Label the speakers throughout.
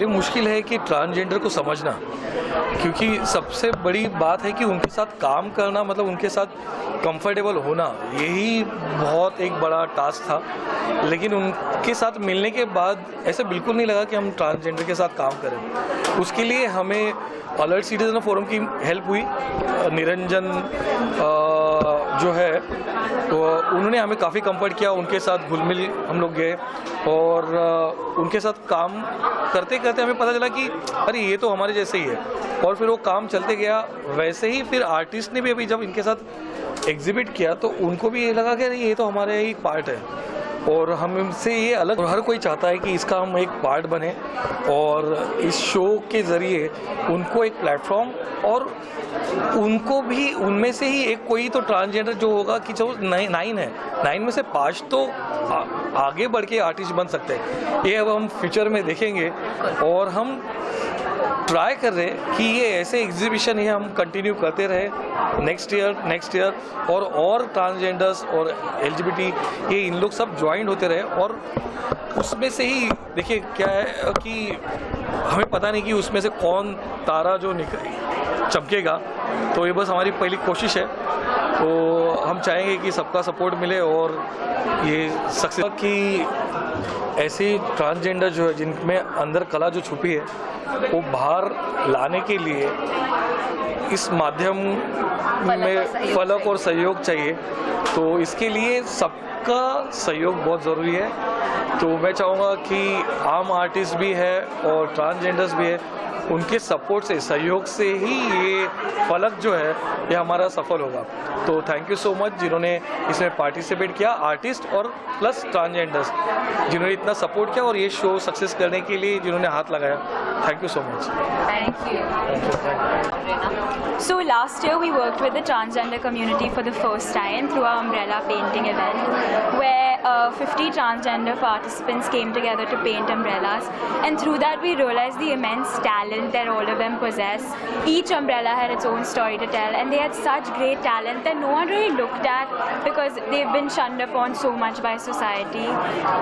Speaker 1: पहले मुश्किल है कि ट्रांसजेंडर को समझना, क्योंकि सबसे बड़ी बात है कि उनके साथ काम करना, मतलब उनके साथ कंफर्टेबल होना, यही बहुत एक बड़ा टास्क था। लेकिन उनके साथ मिलने के बाद ऐसे बिल्कुल नहीं लगा कि हम ट्रांसजेंडर के साथ काम करें। उसके लिए हमें अलर्ट सिटीजन फोरम की हेल्प हुई। निरंजन जो है तो उन्होंने हमें काफ़ी कंफर्ट किया, उनके साथ घुल मिल हम लोग गए और उनके साथ काम करते करते हमें पता चला कि अरे ये तो हमारे जैसे ही है, और फिर वो काम चलते गया। वैसे ही फिर आर्टिस्ट ने भी अभी जब इनके साथ एग्जिबिट किया तो उनको भी ये लगा कि ये तो हमारे ही पार्ट है और हम इनसे ये अलग, और हर कोई चाहता है कि इसका हम एक पार्ट बने और इस शो के ज़रिए उनको एक प्लेटफॉर्म, और उनको भी उनमें से ही एक कोई तो ट्रांसजेंडर जो होगा कि जो 9 है, 9 में से 5 तो आगे बढ़ के आर्टिस्ट बन सकते हैं। ये अब हम फ्यूचर में देखेंगे और हम ट्राई कर रहे हैं कि ये ऐसे एग्जीबिशन ही हम कंटिन्यू करते रहे नेक्स्ट ईयर और ट्रांसजेंडर्स और LGBT ये इन लोग सब ज्वाइन होते रहे। और उसमें से ही देखिए क्या है कि हमें पता नहीं कि उसमें से कौन तारा जो चमकेगा, तो ये बस हमारी पहली कोशिश है। तो हम चाहेंगे कि सबका सपोर्ट मिले और ये सक्सेस कि ऐसे ट्रांसजेंडर जो है जिनमें अंदर कला जो छुपी है वो बाहर लाने के लिए इस माध्यम में फलक और सहयोग चाहिए। तो इसके लिए सबका सहयोग बहुत ज़रूरी है। तो मैं चाहूँगा कि आम आर्टिस्ट भी है और ट्रांसजेंडर्स भी है, उनके सपोर्ट से, सहयोग से ही ये फलक जो है ये हमारा सफल होगा। तो थैंक यू सो मच जिन्होंने इसमें पार्टिसिपेट किया, आर्टिस्ट और प्लस ट्रांसजेंडर्स जिन्होंने इतना सपोर्ट किया और ये शो सक्सेस करने के लिए जिन्होंने हाथ लगाया। Thank you so much.
Speaker 2: Thank you. So last year we worked with the transgender community for the first time through our umbrella painting event, where 50 transgender participants came together to paint umbrellas, and through that we realized the immense talent that all of them possess. Each umbrella had its own story to tell, and they had such great talent that no one really looked at because they've been shunned upon so much by society.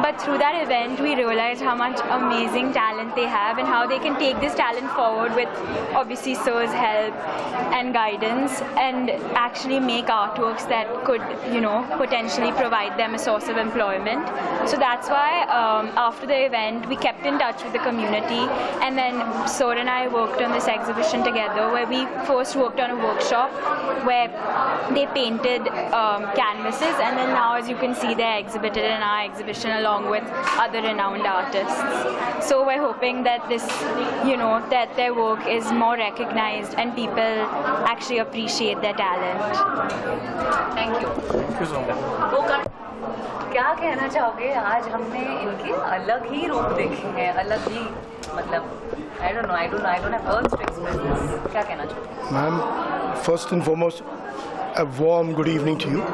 Speaker 2: But through that event we realized how much amazing talent they have and how they can take this talent forward with obviously sir's help and guidance, and actually make artworks that could, you know, potentially provide them a source of employment. So that's why after the event we kept in touch with the community, and then Sir and I worked on this exhibition together, where we first worked on a workshop where they painted canvases, and then now as you can see they're exhibited in our exhibition along with other renowned artists. So we're hoping that this, you know, that their work is more recognized and people actually appreciate their talent. Thank you.
Speaker 1: Thank you so much.
Speaker 3: क्या कहना चाहोगे? आज हमने इनके अलग ही रूप देखे हैं, अलग ही, मतलब I don't have words to express this. क्या कहना चाहोगे?
Speaker 4: Ma'am, first and foremost, a warm good evening to you.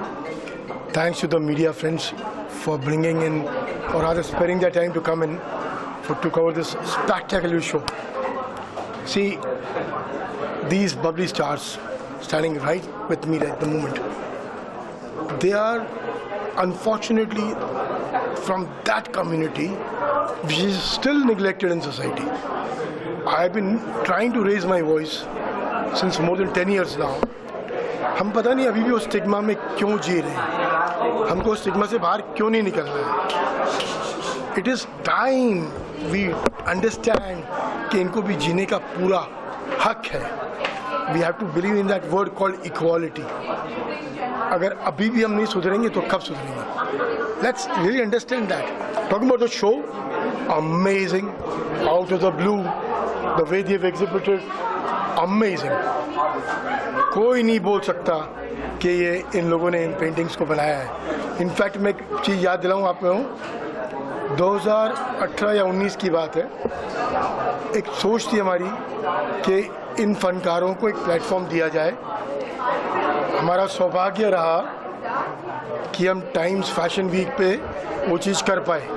Speaker 4: Thanks to the media friends for bringing in, or rather sparing their time to come in to cover this spectacular show. See, these bubbly stars standing right with me at the moment, they are unfortunately from that community which is still neglected in society. I have been trying to raise my voice since more than 10 years now. हम पता नहीं अभी भी उस stigma में क्यों जी रहे हैं, हमको उस स्टिग्मा से बाहर क्यों नहीं निकलना है। It is time we understand कि इनको भी जीने का पूरा हक है। We have to believe in that word called equality. अगर अभी भी हम नहीं सुधरेंगे तो कब सुधरेंगे? Let's really understand that. Talking about the show, amazing, out of the blue, the way they've exhibited, amazing. कोई नहीं बोल सकता कि ये इन लोगों ने इन पेंटिंग्स को बनाया है। इनफैक्ट मैं एक चीज़ याद दिलाऊँ आप में, 2018 या 19 की बात है, एक सोच थी हमारी कि इन फनकारों को एक प्लेटफॉर्म दिया जाए। हमारा सौभाग्य रहा कि हम टाइम्स फैशन वीक पे वो चीज़ कर पाए।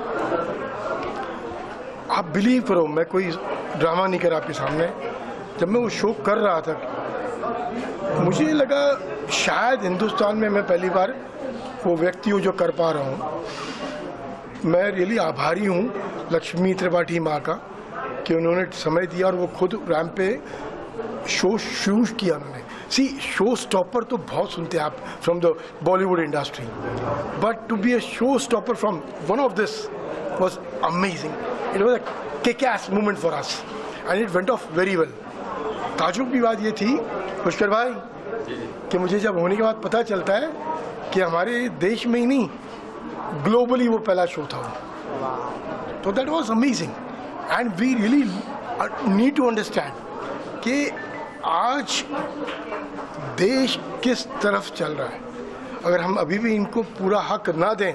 Speaker 4: आप बिलीव करो, मैं कोई ड्रामा नहीं कर आपके सामने, जब मैं वो शो कर रहा था मुझे लगा शायद हिंदुस्तान में मैं पहली बार वो व्यक्ति हूँ जो कर पा रहा हूँ। मैं रियली आभारी हूँ लक्ष्मी त्रिपाठी माँ का कि उन्होंने समय दिया और वो खुद रैंप पे शो शुरू किया उन्होंने। सी शो स्टॉपर तो बहुत सुनते हैं आप from the Bollywood industry, but to be a show stopper from one of this was amazing. It was a kick-ass moment for us and it went off very well. ताजुब की बात ये थी पुष्कर भाई कि मुझे जब होने के बाद पता चलता है कि हमारे देश में ही नहीं ग्लोबली वो पहला शो था, तो that was amazing and we really need to understand कि आज देश किस तरफ चल रहा है। अगर हम अभी भी इनको पूरा हक ना दें,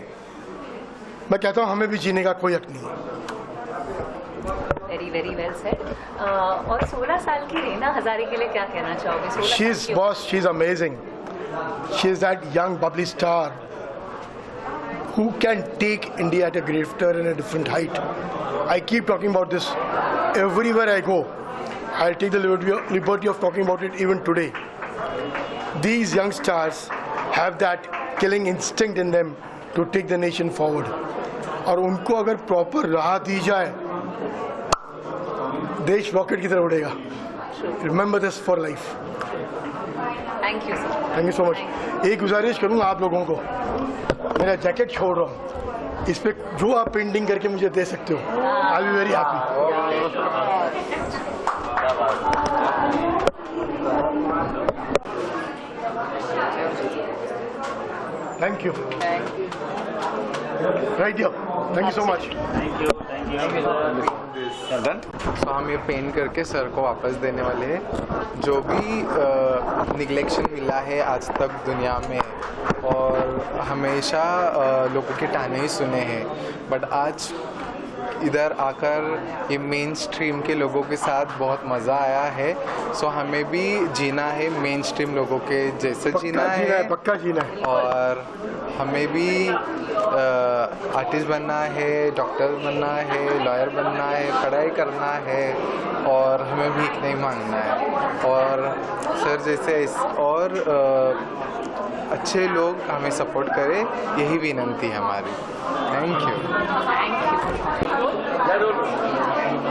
Speaker 4: मैं कहता हूँ हमें भी जीने का कोई हक नहीं है।
Speaker 3: Very very well said. और 16 साल की रीना हजारे के लिए क्या कहना चाहोगे?
Speaker 4: She is boss, she is amazing, she is that young Babli star who can take India at a greater and a different height. I keep talking about this everywhere I go. I'll take the liberty of talking about it even today. These young stars have that killing instinct in them to take the nation forward. और उनको अगर proper राह दी जाए, देश rocket की तरह उड़ेगा। Remember this for life.
Speaker 3: Thank you sir.
Speaker 4: Thank you so much. एक गुजारिश करूँगा आप लोगों को, मेरा जैकेट छोड़ रहा हूँ, इस पे जो आप पेंटिंग करके मुझे दे सकते हो, I be very happy. Thank you, right here, thank you so much.
Speaker 5: तो हम ये पेंट करके सर को वापस देने वाले हैं। जो भी निगलेक्शन मिला है आज तक दुनिया में, और हमेशा लोगों के ताने ही सुने हैं, बट आज इधर आकर ये मेन स्ट्रीम के लोगों के साथ बहुत मज़ा आया है। सो हमें भी जीना है मेन स्ट्रीम लोगों के जैसे जीना है,
Speaker 4: पक्का जीना है।
Speaker 5: और हमें भी आर्टिस्ट बनना है, डॉक्टर बनना है, लॉयर बनना है, पढ़ाई करना है, और हमें भीख नहीं मांगना है। और सर जैसे और अच्छे लोग हमें सपोर्ट करें, यही विनंती है हमारी। Thank you.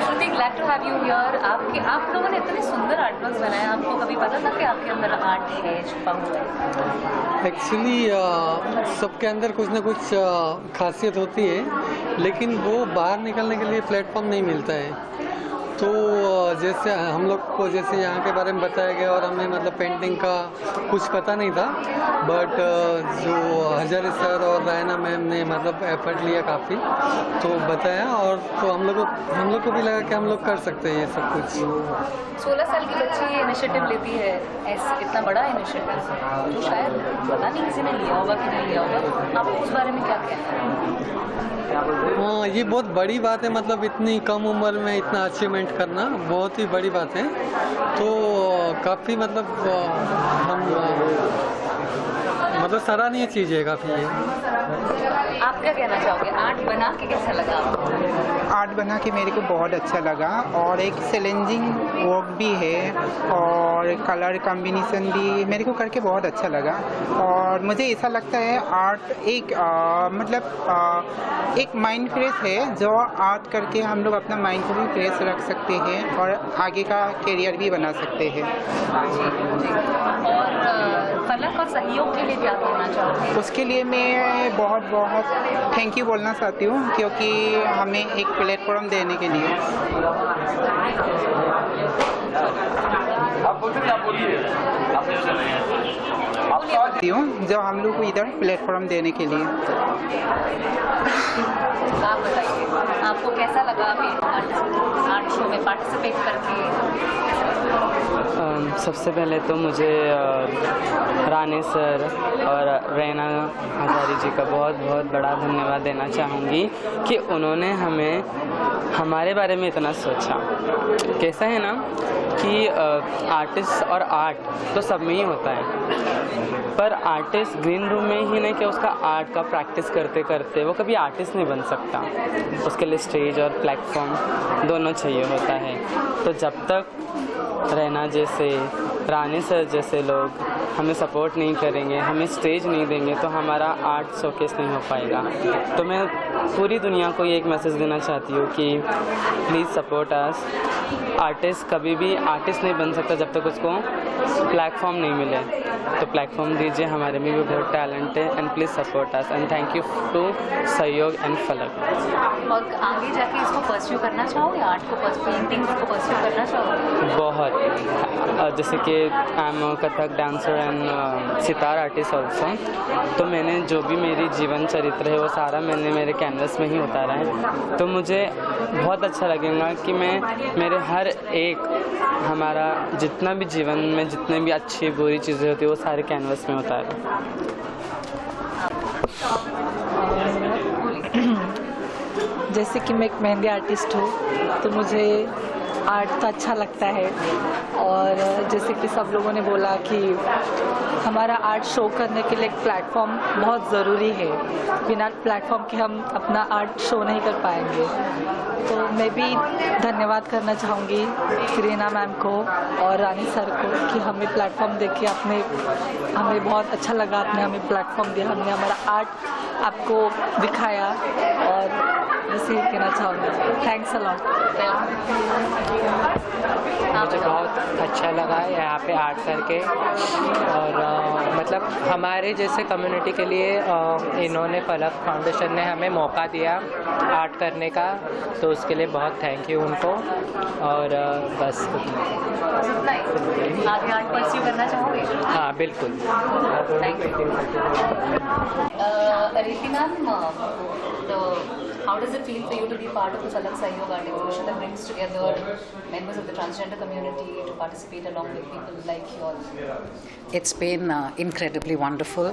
Speaker 3: Shruti, glad to have you here. आप लोगों ने इतने सुंदर आर्ट वर्क्स बनाए, आपको कभी पता था कि आपके अंदर आर्ट है, छुपा हुआ है?
Speaker 6: एक्चुअली सबके अंदर कुछ ना कुछ खासियत होती है, लेकिन वो बाहर निकलने के लिए प्लेटफॉर्म नहीं मिलता है। तो जैसे हम लोग को जैसे यहाँ के बारे में बताया गया, और हमें मतलब पेंटिंग का कुछ पता नहीं था, बट जो हजारे सर और रायना मैम ने मतलब एफर्ट लिया काफ़ी, तो बताया, और तो हम लोग को भी लगा कि हम लोग कर सकते हैं ये सब कुछ।
Speaker 3: 16 साल की बच्ची ये इनिशिएटिव लेती है, ऐसे इतना बड़ा इनिशिएटिव, तो शायद पता नहीं किसी ने लिया होगा कि नहीं लिया होगा। आपको उस बारे में क्या कहना है?
Speaker 6: हाँ, ये बहुत बड़ी बात है, मतलब इतनी कम उम्र में इतना अचीवमेंट करना बहुत ही बड़ी बात है। तो काफ़ी मतलब हम मतलब सराहनीय चीज़ है काफ़ी ये।
Speaker 3: आप क्या कहना चाहोगे? आर्ट बना के कैसा लगा आपको?
Speaker 7: आर्ट बना के मेरे को बहुत अच्छा लगा, और एक चैलेंजिंग वर्क भी है, और कलर कॉम्बिनेशन भी मेरे को करके बहुत अच्छा लगा। और मुझे ऐसा लगता है आर्ट एक एक माइंड फ्रेश है, जो आर्ट करके हम लोग अपना माइंड को भी फ्रेश रख सकते हैं और आगे का करियर भी बना सकते हैं।
Speaker 3: और फलक और सहयोग के लिए क्या कहना चाहोगे? उसके लिए
Speaker 7: मैं बहुत बहुत थैंक यू बोलना चाहती हूँ, क्योंकि हमें एक प्लेटफॉर्म देने के लिए। जो हम लोग को इधर प्लेटफॉर्म देने के लिए।
Speaker 3: आप बताइए, आपको कैसा लगा अभी आर्ट शो में पार्टिसिपेट करके?
Speaker 8: सबसे पहले तो मुझे राणे सर और रैना हजारी जी का बहुत बहुत बड़ा धन्यवाद देना चाहूँगी कि उन्होंने हमें हमारे बारे में इतना सोचा। कैसा है ना कि आर्टिस्ट और आर्ट तो सब में ही होता है, पर आर्टिस्ट ग्रीन रूम में ही नहीं कि उसका आर्ट का प्रैक्टिस करते करते वो कभी आर्टिस्ट नहीं बन सकता। उसके लिए स्टेज और प्लेटफॉर्म दोनों चाहिए होता है। तो जब तक रैना जैसे रानी सर जैसे लोग हमें सपोर्ट नहीं करेंगे, हमें स्टेज नहीं देंगे, तो हमारा आर्ट शोकेस नहीं हो पाएगा। तो मैं पूरी दुनिया को ये एक मैसेज देना चाहती हूँ कि प्लीज़ सपोर्ट अस। आर्टिस्ट कभी भी आर्टिस्ट नहीं बन सकता जब तक उसको प्लेटफॉर्म नहीं मिले, तो प्लेटफॉर्म दीजिए, हमारे में भी बहुत टैलेंट है, and please support us, and thank you to Sahyog and Falak.
Speaker 3: और आगे जाके इसको परस्यू करना चाहोगे, आर्ट को, पेंटिंग को परस्यू करना चाहोगे?
Speaker 8: बहुत, जैसे कि I am Kathak dancer and sitar artist also, तो मैंने जो भी मेरी जीवन चरित्र है वो सारा मैंने मेरे कैनवस में ही उतारा है। तो मुझे बहुत अच्छा लगेगा कि मैं मेरे हर एक हमारा जितना भी जीवन में जितने भी अच्छी बुरी चीज़ें होती है वो सारे कैनवस में उतारूँ।
Speaker 9: जैसे कि मैं एक मेहंदी आर्टिस्ट हूँ, तो मुझे आर्ट तो अच्छा लगता है, और जैसे कि सब लोगों ने बोला कि हमारा आर्ट शो करने के लिए एक प्लेटफॉर्म बहुत ज़रूरी है, बिना प्लेटफॉर्म के हम अपना आर्ट शो नहीं कर पाएंगे। तो मैं भी धन्यवाद करना चाहूँगी रीना मैम को और रानी सर को कि हमें प्लेटफॉर्म देके हमें बहुत अच्छा लगा, आपने हमें प्लेटफॉर्म दिया, हमने हमारा आर्ट आपको दिखाया, और बस यही कहना चाहूँगी। Thanks a lot.
Speaker 10: मुझे बहुत अच्छा लगा यहाँ पे आर्ट करके, और मतलब हमारे जैसे कम्युनिटी के लिए इन्होंने फलक फाउंडेशन ने हमें मौका दिया आर्ट करने का, तो उसके लिए बहुत थैंक यू उनको। और बस
Speaker 3: आगे आर्ट परस्यू करना चाहोगे?
Speaker 10: हाँ बिल्कुल।
Speaker 3: Riti ma'am, how does it feel for you to be part of the Falak Sahyog Art Exhibition that brings together members of the transgender community to participate along with people like you all?
Speaker 11: It's been incredibly wonderful.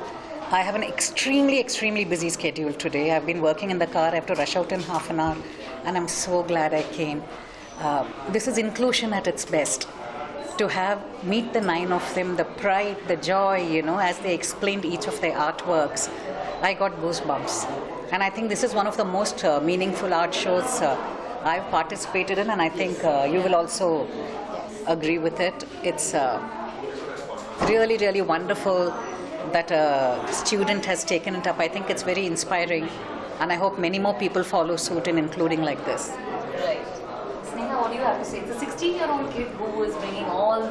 Speaker 11: I have an extremely busy schedule today. I've been working in the car. I have to rush out in half an hour, and I'm so glad I came. This is inclusion at its best. To meet the 9 of them, the pride, the joy, as they explained each of their artworks, I got goosebumps. And I think this is one of the most meaningful art shows I've participated in, and I think you will also agree with it. It's really wonderful that a student has taken it up. I think it's very inspiring, and I hope many more people follow suit in including like this.
Speaker 3: Right. Sneha, what do you have to say? It's a 16-year-old kid who is bringing all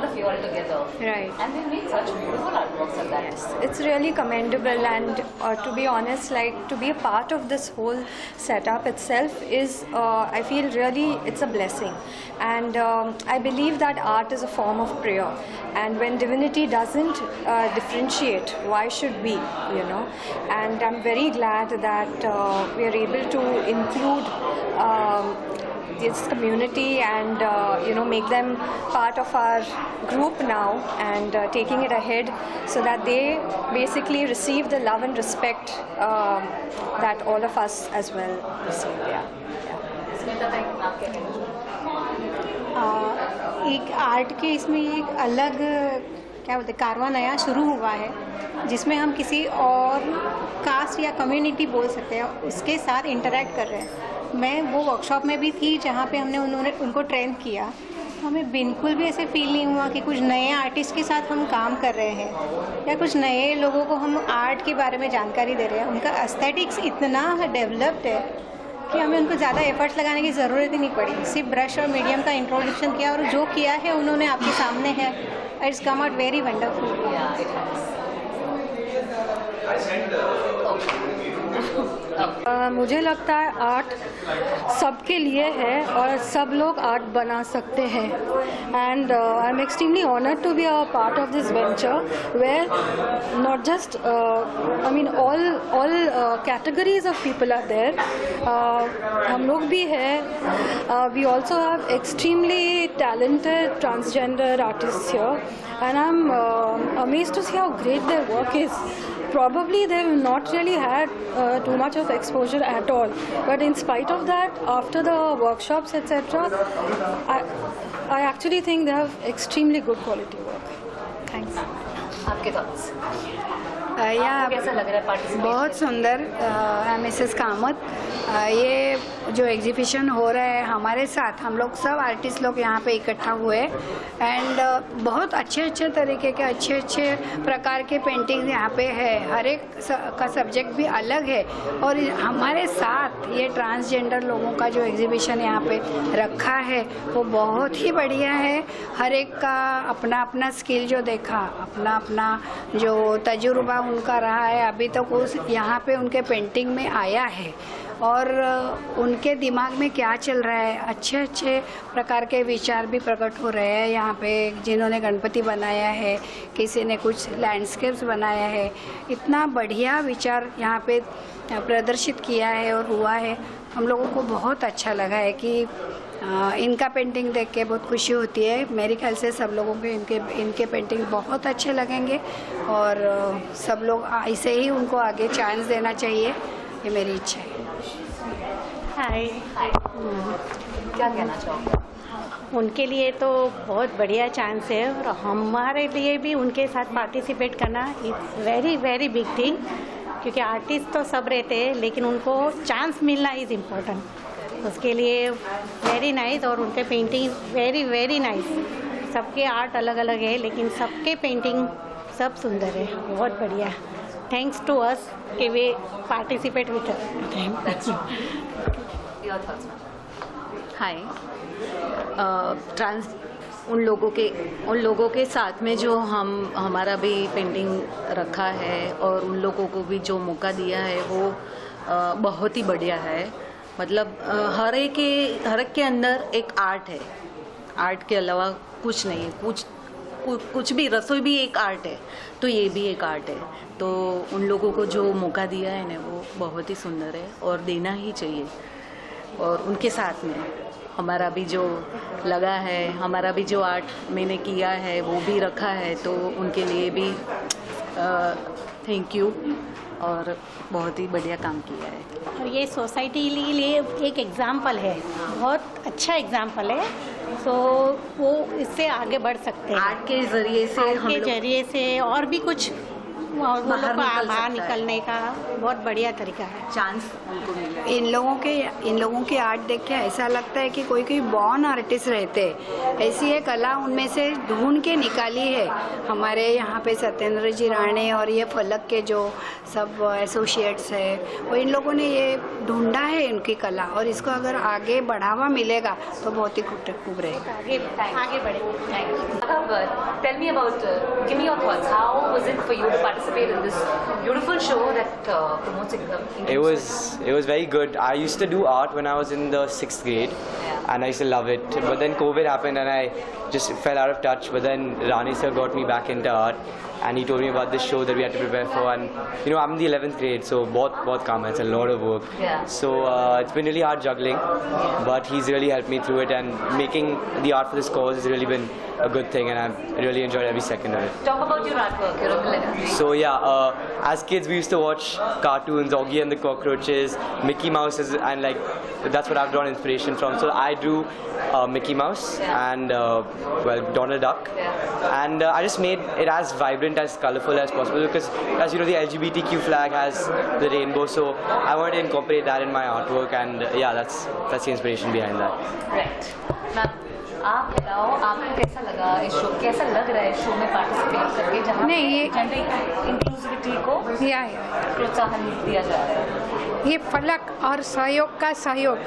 Speaker 3: of you all together.
Speaker 2: Right.
Speaker 3: And they make such beautiful artworks at that.
Speaker 2: Yes, it's really commendable, and to be honest, like to be a part of this whole setup itself is, I feel really it's a blessing. And I believe that art is a form of prayer, and when divinity doesn't differentiate, why should we, And I'm very glad that we are able to include this community and make them part of our group now, and taking it ahead so that they basically receive the love and respect that all of us as well receive.
Speaker 12: एक art के इसमें एक अलग क्या बोलते कारवां नया शुरू हुआ है, जिसमें हम किसी और कास्ट या कम्युनिटी बोल सकते हैं उसके साथ इंटरेक्ट कर रहे हैं। मैं वो वर्कशॉप में भी थी जहाँ पे उन्होंने उनको ट्रेन किया, हमें बिल्कुल भी ऐसे फील नहीं हुआ कि कुछ नए आर्टिस्ट के साथ हम काम कर रहे हैं या कुछ नए लोगों को हम आर्ट के बारे में जानकारी दे रहे हैं। उनका एस्थेटिक्स इतना डेवलप्ड है कि हमें उनको ज़्यादा एफर्ट्स लगाने की ज़रूरत ही नहीं पड़ी, सिर्फ ब्रश और मीडियम का इंट्रोडक्शन किया, और जो किया है उन्होंने आपके सामने है। It's come out very wonderful.
Speaker 13: मुझे लगता है आर्ट सबके लिए है और सब लोग आर्ट बना सकते हैं, and I am extremely honoured to be a part of this venture where not just all categories of people are there. हम लोग भी हैं, we also have extremely talented transgender artist here, and I'm amazed to see how great their work is. Probably they've not really had too much of exposure at all, but in spite of that, after the workshops etc., I actually think they have extremely good quality work. Thanks.
Speaker 3: आपके thoughts?
Speaker 9: या
Speaker 3: कैसा लग रहा है participate?
Speaker 9: बहुत सुंदर Mrs Kamat, ये जो एग्जीबिशन हो रहा है हमारे साथ, हम लोग सब आर्टिस्ट लोग यहाँ पे इकट्ठा हुए एंड बहुत अच्छे तरीके के अच्छे प्रकार के पेंटिंग यहाँ पे है। हर एक का सब्जेक्ट भी अलग है और हमारे साथ ये ट्रांसजेंडर लोगों का जो एग्जीबिशन यहाँ पे रखा है वो बहुत ही बढ़िया है। हर एक का अपना अपना स्किल जो देखा, अपना अपना जो तजुर्बा उनका रहा है अभी तक उस यहाँ पे उनके पेंटिंग में आया है और उनके दिमाग में क्या चल रहा है, अच्छे प्रकार के विचार भी प्रकट हो रहे हैं यहाँ पे। जिन्होंने गणपति बनाया है, किसी ने कुछ लैंडस्केप्स बनाया है, इतना बढ़िया विचार यहाँ पे प्रदर्शित किया है और हुआ है। हम लोगों को बहुत अच्छा लगा है कि इनका पेंटिंग देख के बहुत खुशी होती है। मेरे ख्याल से सब लोगों को इनके पेंटिंग बहुत अच्छे लगेंगे और सब लोग ऐसे ही उनको आगे चांस देना चाहिए, ये मेरी इच्छा है।
Speaker 3: हाय, क्या कहना चाहोगे?
Speaker 14: उनके लिए तो बहुत बढ़िया चांस है और हमारे लिए भी उनके साथ पार्टिसिपेट करना it's very very big thing, क्योंकि आर्टिस्ट तो सब रहते हैं लेकिन उनको चांस मिलना इज़ इम्पोर्टेंट। उसके लिए वेरी नाइस और उनके पेंटिंग वेरी वेरी नाइस। सबके आर्ट अलग अलग है लेकिन सबके पेंटिंग सब सुंदर है, बहुत बढ़िया। थैंक्स टू अस कि वे पार्टिसिपेट विद अस।
Speaker 15: हाय, ट्रांस उन लोगों के साथ में जो हमारा भी पेंटिंग रखा है और उन लोगों को भी जो मौका दिया है वो बहुत ही बढ़िया है। मतलब हर एक के अंदर एक आर्ट है, आर्ट के अलावा कुछ नहीं है। कुछ भी, रसोई भी एक आर्ट है तो ये भी एक आर्ट है। तो उन लोगों को जो मौका दिया है ना वो बहुत ही सुंदर है और देना ही चाहिए। और उनके साथ में हमारा भी जो लगा है, हमारा भी जो आर्ट मैंने किया है वो भी रखा है, तो उनके लिए भी थैंक यू और बहुत ही बढ़िया काम किया है।
Speaker 14: और ये सोसाइटी के लिए एक एग्जाम्पल है, बहुत अच्छा एग्जाम्पल है। तो वो इससे आगे बढ़ सकते हैं
Speaker 15: आर्ट के जरिए से
Speaker 14: और भी कुछ और वो लोग बाहर निकलने का बहुत बढ़िया तरीका है,
Speaker 15: चांस उनको मिला।
Speaker 9: इन लोगों की आर्ट देख के ऐसा लगता है कि कोई बॉर्न आर्टिस्ट रहते हैं, ऐसी एक कला उनमें से ढूंढ के निकाली है। हमारे यहाँ पे सत्येंद्र जी राणे और ये फलक के जो सब एसोसिएट्स है वो इन लोगों ने ये ढूंढा है इनकी कला, और इसको अगर आगे बढ़ावा मिलेगा तो बहुत ही खूब रहेगा,
Speaker 14: आगे बढ़ेगा।
Speaker 3: Tell me about, give me your thoughts. How was it for you to participate in this beautiful show that promotes inclusion?
Speaker 16: It was very good. I used to do art when I was in the 6th grade, and I used to love it. But then COVID happened and I just fell out of touch. But then Rani sir got me back into art, and he told me about this show that we had to prepare for. And you know, I'm in the 11th grade, so बहुत काम है. It's a lot of work.
Speaker 3: Yeah.
Speaker 16: So it's been really hard juggling, but he's really helped me through it. And making the art for this cause has really been a good thing, and I've really enjoyed every second of it.
Speaker 3: Talk about your artwork, your calligraphy.
Speaker 16: So yeah, as kids we used to watch cartoons, Augie and the Cockroaches, Mickey Mouse, and like that's what I've drawn inspiration from. So I drew Mickey Mouse and well, Donald Duck, and I just made it as vibrant, as colorful as possible, because as you know the LGBTQ flag has the rainbow, so I wanted to incorporate that in my artwork, and yeah, that's the inspiration behind that.
Speaker 3: Right. Ma'am, आप बताओ आपको कैसा लगा इस show, कैसा लग रहा है शो में पार्टिसिपेट करके, जहाँ जेंडर इंक्लूसिविटी को प्रोत्साहन दिया जा रहा है?
Speaker 17: ये फलक और सहयोग का सहयोग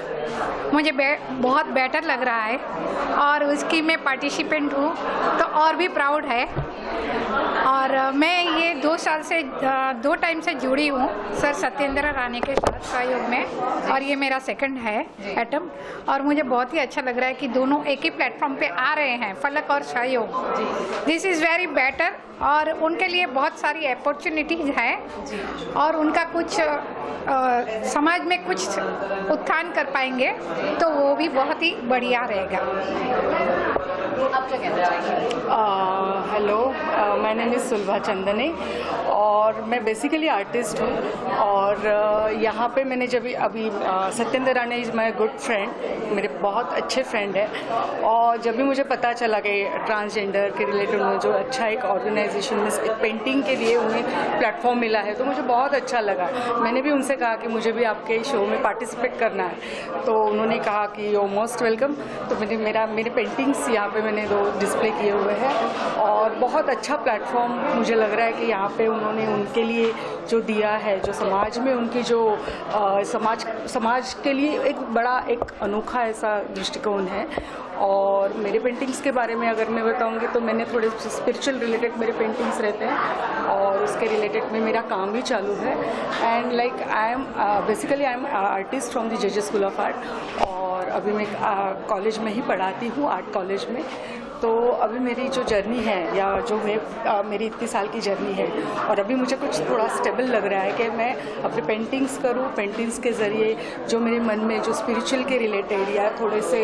Speaker 17: मुझे बहुत बेटर लग रहा है और उसकी मैं पार्टिसिपेंट हूँ तो और भी प्राउड है। और मैं ये 2 साल से 2 टाइम से जुड़ी हूँ सर सत्येंद्र राणे के साथ सहयोग में, और ये मेरा सेकंड है अटेम्प्ट, और मुझे बहुत ही अच्छा लग रहा है कि दोनों एक ही प्लेटफॉर्म पे आ रहे हैं, फलक और सहयोग। दिस इज़ वेरी बेटर, और उनके लिए बहुत सारी अपॉर्चुनिटीज़ है और उनका कुछ समाज में कुछ उत्थान कर पाएंगे तो वो भी बहुत ही बढ़िया रहेगा।
Speaker 3: आप क्या कहना चाहेंगे?
Speaker 18: हेलो, मैं माय नेम इज़ सुलभा चंदने और मैं बेसिकली आर्टिस्ट हूँ। और यहाँ पे मैंने जब अभी Satyendra Rane is my good friend, मेरे बहुत अच्छे फ्रेंड है। और जब भी मुझे पता चला कि ट्रांसजेंडर के रिलेटेड उन्हें जो अच्छा एक ऑर्गेनाइजेशन में पेंटिंग के लिए उन्हें प्लेटफॉर्म मिला है तो मुझे बहुत अच्छा लगा। मैंने भी उनसे कहा कि मुझे भी आपके शो में पार्टिसिपेट करना है, तो उन्होंने कहा कि यू मोस्ट वेलकम। तो मेरे पेंटिंग्स यहाँ पे मैंने 2 डिस्प्ले किए हुए हैं और बहुत अच्छा प्लेटफॉर्म मुझे लग रहा है कि यहाँ पे उन्होंने उनके लिए जो दिया है, जो समाज में उनकी जो समाज के लिए एक बड़ा एक अनोखा ऐसा दृष्टिकोण है। और मेरे पेंटिंग्स के बारे में अगर मैं बताऊंगी तो मैंने थोड़े स्पिरिचुअल रिलेटेड मेरे पेंटिंग्स रहते हैं और उसके रिलेटेड में मेरा काम भी चालू है। And like I am basically I am artist from the JJ school of art और अभी मैं कॉलेज में ही पढ़ाती हूँ, आर्ट कॉलेज में। तो अभी मेरी जो जर्नी है या जो मेरी इतनी साल की जर्नी है और अभी मुझे कुछ थोड़ा स्टेबल लग रहा है कि मैं अपने पेंटिंग्स करूं, पेंटिंग्स के ज़रिए जो मेरे मन में जो स्पिरिचुअल के रिलेटेड या थोड़े से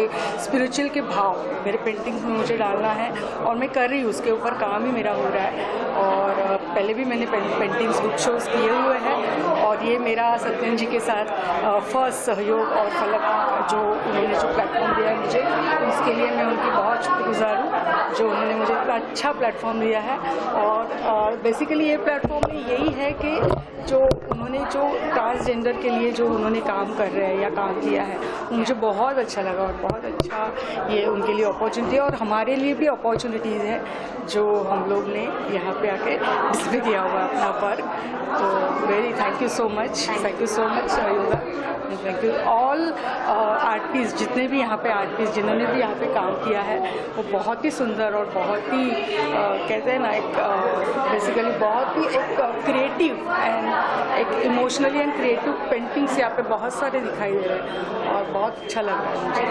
Speaker 18: स्पिरिचुअल के भाव मेरे पेंटिंग्स में मुझे डालना है और मैं कर रही हूँ, उसके ऊपर काम ही मेरा हो रहा है। और पहले भी मैंने पेंटिंग्स बुक शोज़ किए हुए हैं और ये मेरा सत्येंद्र जी के साथ फर्स्ट सहयोग और फलक जो उन्होंने जो प्लेटफॉर्म दिया है मुझे, उसके लिए मैं उनकी बहुत शुक्रगुजार हूँ जो उन्होंने मुझे इतना अच्छा प्लेटफॉर्म दिया है। और बेसिकली ये प्लेटफॉर्म में यही है कि जो उन्होंने जो ट्रांसजेंडर के लिए जो उन्होंने काम कर रहे हैं या काम किया है मुझे बहुत अच्छा लगा और बहुत अच्छा ये उनके लिए अपॉर्चुनिटी है और हमारे लिए भी अपॉर्चुनिटीज़ है जो हम लोग ने यहाँ पे आके डिस्प्ले किया हुआ अपना वर्क। तो very thank you so much yoga, thank you all artist जितने भी यहाँ पे आर्टिस्ट जिन्होंने भी यहाँ पे काम किया है वो बहुत ही सुंदर और बहुत ही कहते हैं ना एक बेसिकली बहुत ही एक क्रिएटिव एंड एक इमोशनली एंड क्रिएटिव पेंटिंग्स यहाँ पे बहुत सारे दिखाई दे रहे हैं और बहुत अच्छा लग रहा है मुझे।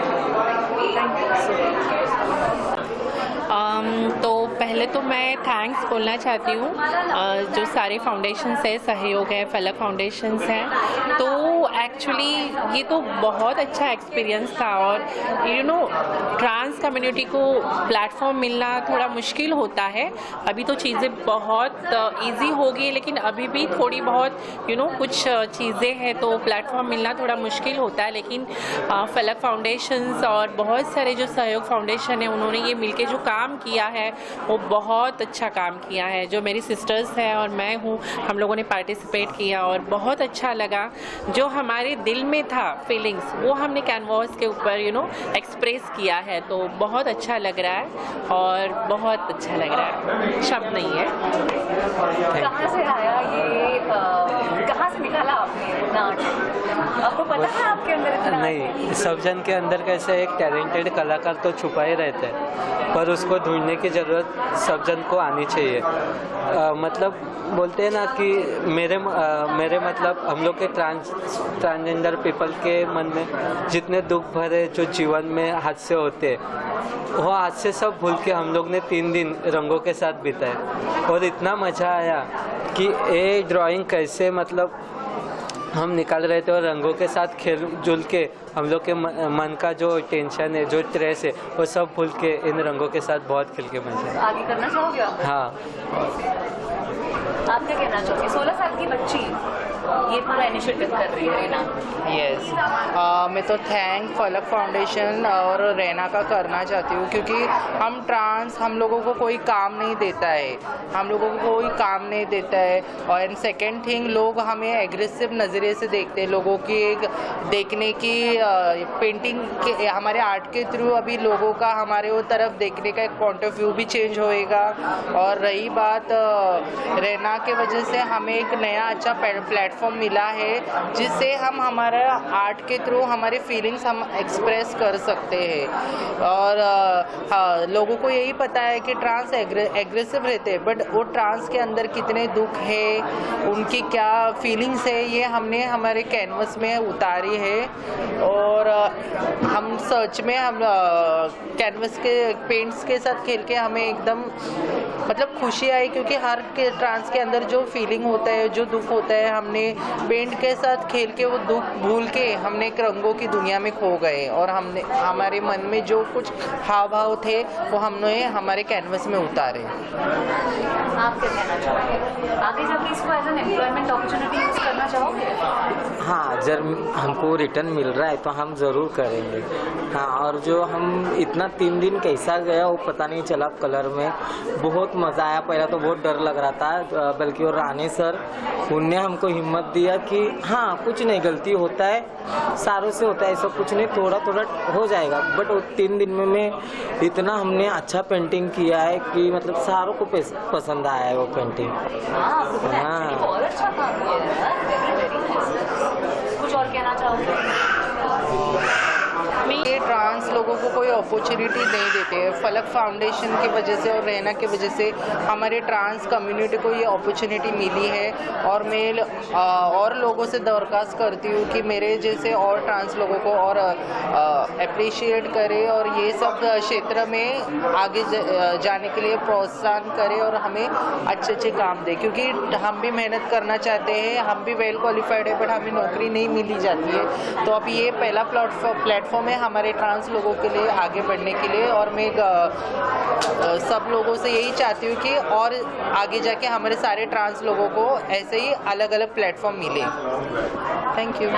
Speaker 18: Thank you so much.
Speaker 19: तो पहले तो मैं थैंक्स बोलना चाहती हूँ जो सारे फाउंडेशंस है, सहयोग है, फलक फाउंडेशंस हैं। तो एक्चुअली ये तो बहुत अच्छा एक्सपीरियंस था और यू नो ट्रांस कम्युनिटी को प्लेटफॉर्म मिलना थोड़ा मुश्किल होता है। अभी तो चीज़ें बहुत इजी हो गई लेकिन अभी भी थोड़ी बहुत कुछ चीज़ें हैं तो प्लेटफॉर्म मिलना थोड़ा मुश्किल होता है। लेकिन फलक फाउंडेशंस और बहुत सारे जो सहयोग फाउंडेशन है उन्होंने ये मिलके जो काम किया है वो बहुत अच्छा काम किया है। जो मेरी सिस्टर्स हैं और मैं हूँ, हम लोगों ने पार्टिसिपेट किया और बहुत अच्छा लगा। जो हमारे दिल में था फीलिंग्स वो हमने कैनवास के ऊपर एक्सप्रेस किया है, तो बहुत अच्छा लग रहा है और बहुत अच्छा लग रहा है, शब्द नहीं है।
Speaker 3: कहाँ से आया ये, कहाँ से निकाला आपने नाच? आपको पता है आपके अंदर इतना?
Speaker 20: नहीं, सब जन के अंदर कैसे एक टैलेंटेड कलाकार तो छुपा ही रहते हैं पर उसको ढूंढने की ज़रूरत सब जन को आनी चाहिए। मतलब बोलते हैं ना कि मेरे मतलब हम लोग के ट्रांसजेंडर पीपल के मन में जितने दुख भरे जो जीवन में हादसे होते वो हादसे सब भूल के हम लोग ने 3 दिन रंगों के साथ बिताए और इतना मज़ा आया कि ये ड्राइंग कैसे मतलब हम निकाल रहे थे और रंगों के साथ खेल जुल के हम लोग के मन का जो टेंशन है, जो स्ट्रेस है, वो सब भूल के इन रंगों के साथ बहुत खेल के मजा है।
Speaker 3: आगे करना चाहोगे आप?
Speaker 20: हाँ।
Speaker 3: आप क्या कहना चाहोगे? 16 साल की बच्ची ये पूरा इनिशिएटिव कर रही है ना?
Speaker 21: यस, मैं तो थैंक फलक फाउंडेशन और रैना का करना चाहती हूँ क्योंकि हम लोगों को कोई काम नहीं देता है, और एंड सेकेंड थिंग लोग हमें एग्रेसिव नज़रिए से देखते हैं। लोगों की एक देखने की पेंटिंग के हमारे आर्ट के थ्रू अभी लोगों का हमारे वो तरफ देखने का एक पॉइंट ऑफ व्यू भी चेंज होएगा। और रही बात रैना के वजह से हमें एक नया अच्छा प्लेटफॉर्म मिला है जिससे हम हमारा आर्ट के थ्रू हमारे फीलिंग्स हम एक्सप्रेस कर सकते हैं। और लोगों को यही पता है कि ट्रांस एग्रेसिव रहते हैं बट वो ट्रांस के अंदर कितने दुख है, उनकी क्या फीलिंग्स है, ये हम हमने हमारे कैनवस में उतारी है और हम सच में हम कैनवस के पेंट्स के साथ खेल के हमें एकदम मतलब खुशी आई, क्योंकि हर के ट्रांस के अंदर जो फीलिंग होता है, जो दुख होता है, हमने पेंट के साथ खेल के वो दुख भूल के हमने एक रंगों की दुनिया में खो गए और हमने हमारे मन में जो कुछ हाव भाव थे वो हमने हमारे कैनवस में उतारे।
Speaker 3: आप क्या कहना चाहोगे? आगे जाके इसको as an employment opportunity use करना चाहोगे?
Speaker 20: हाँ, जब हमको रिटर्न मिल रहा है तो हम ज़रूर करेंगे। हाँ, और जो हम इतना 3 दिन कैसा गया वो पता नहीं चला। कलर में बहुत मज़ा आया। पहला तो बहुत डर लग रहा था, बल्कि और राणे सर उनने हमको हिम्मत दिया कि हाँ कुछ नहीं, गलती होता है, सारों से होता है, ऐसा कुछ नहीं, थोड़ा थोड़ा हो जाएगा। बट वो 3 दिन में इतना हमने अच्छा पेंटिंग किया है कि मतलब सारों को पसंद आया है वो पेंटिंग। हाँ,
Speaker 3: बहुत अच्छा काम किया है। कुछ और कहना चाहोगे?
Speaker 21: ये ट्रांस लोगों को कोई अपॉर्चुनिटी नहीं देते हैं। फलक फाउंडेशन की वजह से और रहना की वजह से हमारे ट्रांस कम्युनिटी को ये अपॉर्चुनिटी मिली है और मैं और लोगों से दरख्वास्त करती हूँ कि मेरे जैसे और ट्रांस लोगों को और अप्रिशिएट करें और ये सब क्षेत्र में आगे जाने के लिए प्रोत्साहन करें और हमें अच्छे अच्छे काम दें, क्योंकि हम भी मेहनत करना चाहते हैं, हम भी वेल क्वालिफाइड है, बट हमें नौकरी नहीं मिली जाती है। तो अब ये पहला प्लेटफॉर्म है हमारे ट्रांस लोगों के लिए आगे बढ़ने के लिए और मैं सब लोगों से यही चाहती हूँ कि और आगे जाके हमारे सारे ट्रांस लोगों को ऐसे ही अलग अलग प्लेटफॉर्म मिले। Thank you.